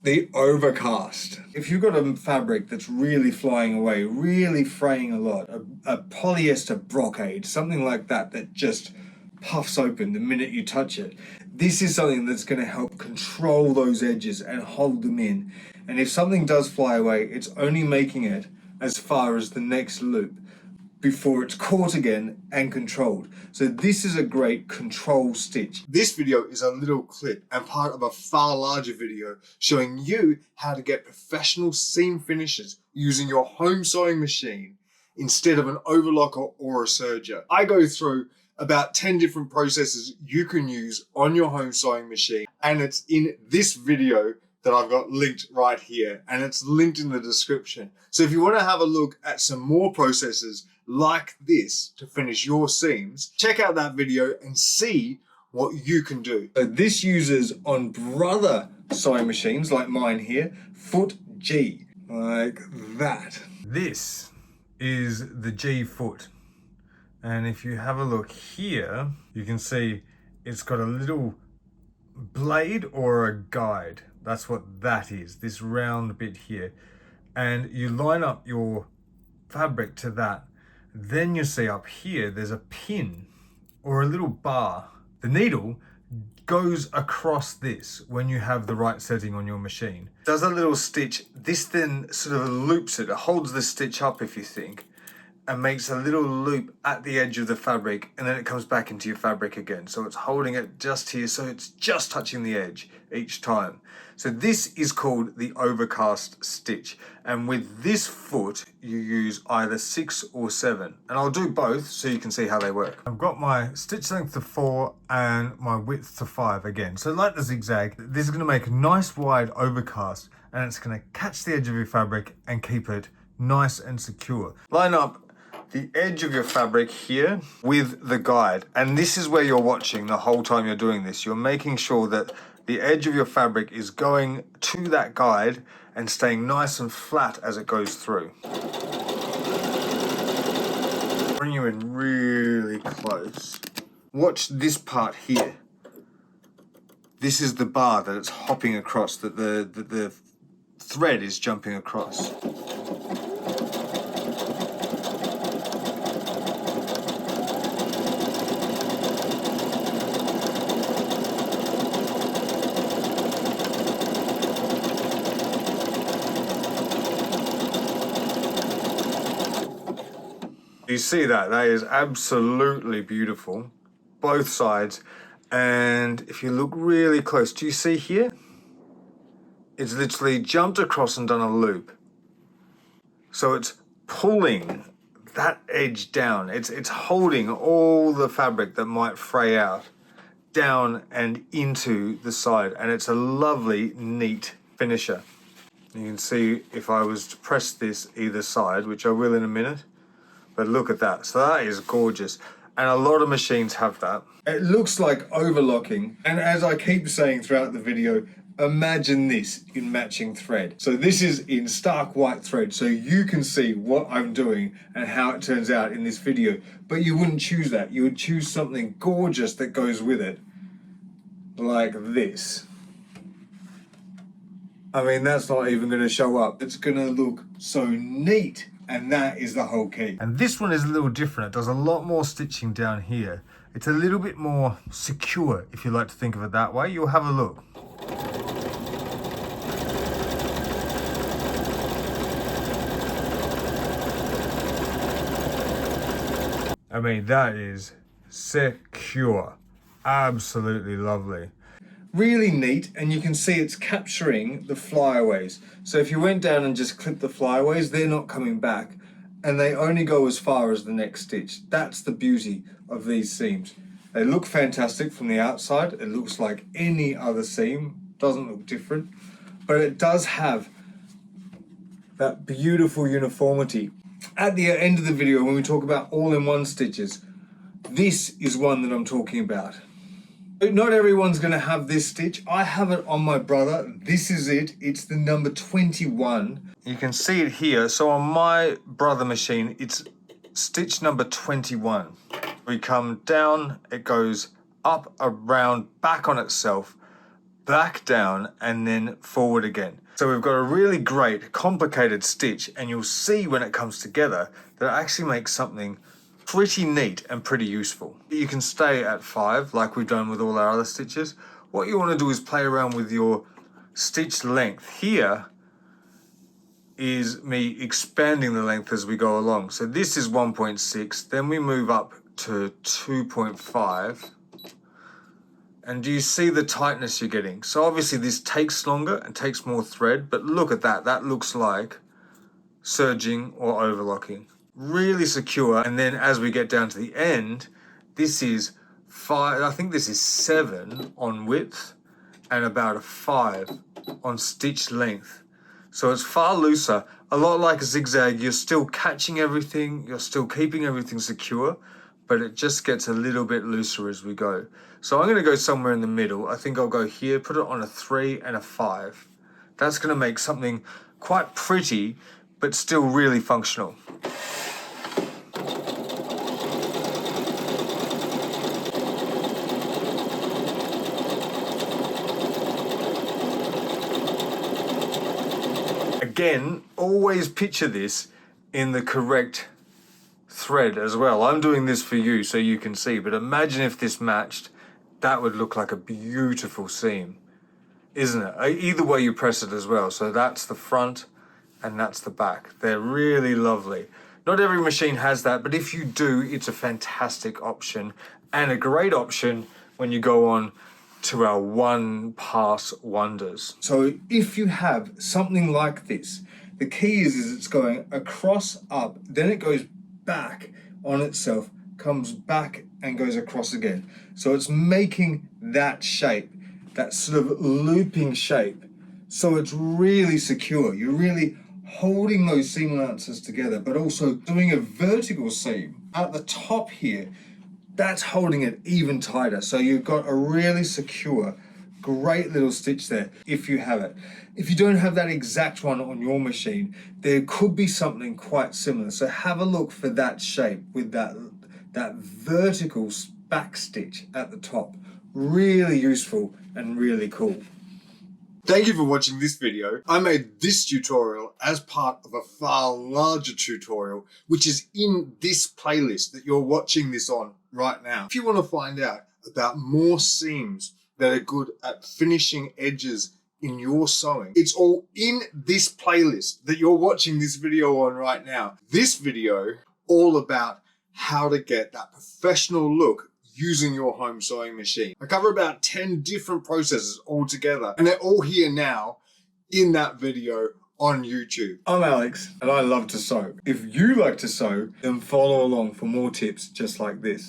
the Overcast. If you've got a fabric that's really flying away, really fraying a lot, a polyester brocade, something like that, that just puffs open the minute you touch it, this is something that's going to help control those edges and hold them in. And if something does fly away, it's only making it as far as the next loop before it's caught again and controlled. So this is a great control stitch. This video is a little clip and part of a far larger video showing you how to get professional seam finishes using your home sewing machine instead of an overlocker or a serger. I go through about 10 different processes you can use on your home sewing machine, and it's in this video that I've got linked right here, and it's linked in the description. So if you want to have a look at some more processes like this to finish your seams, check out that video and see what you can do. So this uses on brother sewing machines like mine here, foot G, like that. This is the G foot. And if you have a look here, you can see it's got a little blade or a guide. That's what that is, this round bit here. And you line up your fabric to that. Then you see up here, there's a pin or a little bar. The needle goes across this when you have the right setting on your machine. Does a little stitch. This then sort of loops it. It holds the stitch up, if you think, and makes a little loop at the edge of the fabric, and then it comes back into your fabric again. So it's holding it just here, so it's just touching the edge each time. So this is called the Overcast stitch. And with this foot, you use either 6 or 7. And I'll do both so you can see how they work. I've got my stitch length to 4 and my width to 5 again. So like the zigzag, this is gonna make a nice wide overcast, and it's gonna catch the edge of your fabric and keep it nice and secure. Line up the edge of your fabric here with the guide, and this is where you're watching the whole time you're doing this. You're making sure that the edge of your fabric is going to that guide and staying nice and flat as it goes through. Bring you in really close. Watch this part here. This is the bar that it's hopping across, that the thread is jumping across. You see that? That is absolutely beautiful, both sides. And if you look really close, do you see here? It's literally jumped across and done a loop. So it's pulling that edge down. It's holding all the fabric that might fray out down and into the side. And it's a lovely, neat finisher. You can see if I was to press this either side, which I will in a minute, but look at that. So that is gorgeous. And a lot of machines have that. It looks like overlocking. And as I keep saying throughout the video, imagine this in matching thread. So this is in stark white thread, so you can see what I'm doing and how it turns out in this video. But you wouldn't choose that. You would choose something gorgeous that goes with it, like this. I mean, that's not even going to show up. It's going to look so neat. And that is the whole key. And this one is a little different. It does a lot more stitching down here. It's a little bit more secure, if you like to think of it that way. You'll have a look. I mean, that is secure. Absolutely lovely. Really neat, and you can see it's capturing the flyaways. So if you went down and just clipped the flyaways, they're not coming back, and they only go as far as the next stitch. That's the beauty of these seams. They look fantastic from the outside. It looks like any other seam, doesn't look different, but it does have that beautiful uniformity. At the end of the video, when we talk about all-in-one stitches, this is one that I'm talking about. Not everyone's going to have this stitch. I have it on my brother. This is it. It's the number 21. You can see it here. So on my brother machine, it's stitch number 21. We come down, it goes up, around, back on itself, back down and then forward again. So we've got a really great complicated stitch, and you'll see when it comes together that it actually makes something pretty neat and pretty useful. You can stay at 5 like we've done with all our other stitches. What you want to do is play around with your stitch length. Here is me expanding the length as we go along. So this is 1.6, then we move up to 2.5. And do you see the tightness you're getting? So obviously this takes longer and takes more thread, but look at that. That looks like serging or overlocking. Really secure. And then as we get down to the end, this is 5, I think this is 7 on width and about a 5 on stitch length. So it's far looser, a lot like a zigzag. You're still catching everything, you're still keeping everything secure, but it just gets a little bit looser as we go. So I'm gonna go somewhere in the middle. I think I'll go here, put it on a 3 and a 5. That's gonna make something quite pretty, but still really functional. Again, always picture this in the correct thread as well. I'm doing this for you so you can see, but imagine if this matched. That would look like a beautiful seam, isn't it? Either way you press it as well. So that's the front and that's the back. They're really lovely. Not every machine has that, but if you do, it's a fantastic option and a great option when you go on to our one pass wonders. So if you have something like this, the key is it's going across, up, then it goes back on itself, comes back and goes across again. So it's making that shape, that sort of looping shape. So it's really secure. You're really holding those seam allowances together, but also doing a vertical seam at the top here. That's holding it even tighter. So you've got a really secure, great little stitch there if you have it. If you don't have that exact one on your machine, there could be something quite similar. So have a look for that shape with that vertical back stitch at the top. Really useful and really cool. Thank you for watching this video. I made this tutorial as part of a far larger tutorial, which is in this playlist that you're watching this on right now. If you want to find out about more seams that are good at finishing edges in your sewing, it's all in this playlist that you're watching this video on right now. This video, all about how to get that professional look using your home sewing machine. I cover about 10 different processes all together, and they're all here now in that video on YouTube. I'm Alex, and I love to sew. If you like to sew, then follow along for more tips just like this.